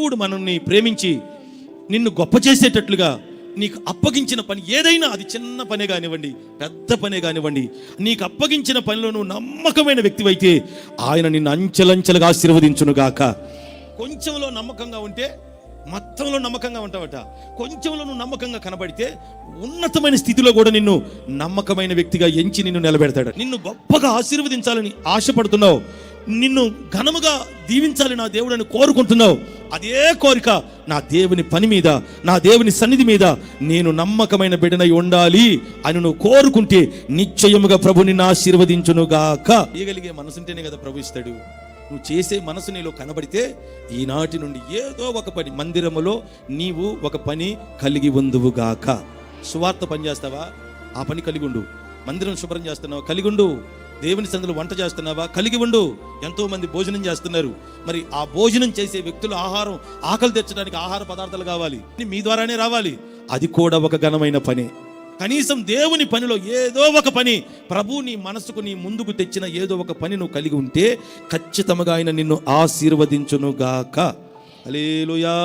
దేవుడు మనల్ని ప్రేమించి నిన్ను గొప్ప చేసేటట్లుగా నీకు అప్పగించిన పని ఏదైనా, అది చిన్న పనే కానివ్వండి, పెద్ద పనే కానివ్వండి, నీకు అప్పగించిన పనిలో నువ్వు నమ్మకమైన వ్యక్తివైతే ఆయన నిన్ను అంచెలంచెలుగా ఆశీర్వదించునుగాక. కొంచెంలో నమ్మకంగా ఉంటే మొత్తంలో నమ్మకంగా ఉంటావట. కొంచెంలో నువ్వు నమ్మకంగా కనబడితే ఉన్నతమైన స్థితిలో కూడా నిన్ను నమ్మకమైన వ్యక్తిగా ఎంచి నిన్ను నిలబెడతాడు. నిన్ను గొప్పగా ఆశీర్వదించాలని ఆశపడుతున్నావు, నిన్ను ఘనముగా దీవించాలి నా దేవుడని కోరుకుంటున్నావు. అదే కోరిక నా దేవుని పని మీద, నా దేవుని సన్నిధి మీద నేను నమ్మకమైన బిడ్డనై ఉండాలి అని నువ్వు కోరుకుంటే నిశ్చయముగా ప్రభు నిన్ను ఆశీర్వదించునుగాక. చేయగలిగే మనసుంటేనే కదా ప్రభు ఇస్తాడు. నువ్వు చేసే మనసు నీలో కనబడితే ఈనాటి నుండి ఏదో ఒక పని, మందిరములో నీవు ఒక పని కలిగి ఉందువుగాక. సువార్త పని చేస్తావా, ఆ పని కలిగి ఉండు. మందిరం శుభ్రం చేస్తున్నావా, కలిగి ఉండు. దేవుని సందులో వంట చేస్తున్నావా, కలిగి ఉండు. ఎంతో మంది భోజనం చేస్తున్నారు, మరి ఆ భోజనం చేసే వ్యక్తులు ఆహారం, ఆకలి తెచ్చడానికి ఆహార పదార్థాలు కావాలి, మీ ద్వారానే రావాలి. అది కూడా ఒక ఘనమైన పని. కనీసం దేవుని పనిలో ఏదో ఒక పని, ప్రభు నీ మనసుకు నీ ముందుకు తెచ్చిన ఏదో ఒక పని నువ్వు కలిగి ఉంటే ఖచ్చితంగా ఆయన నిన్ను ఆశీర్వదించునుగాక. హల్లెలూయా.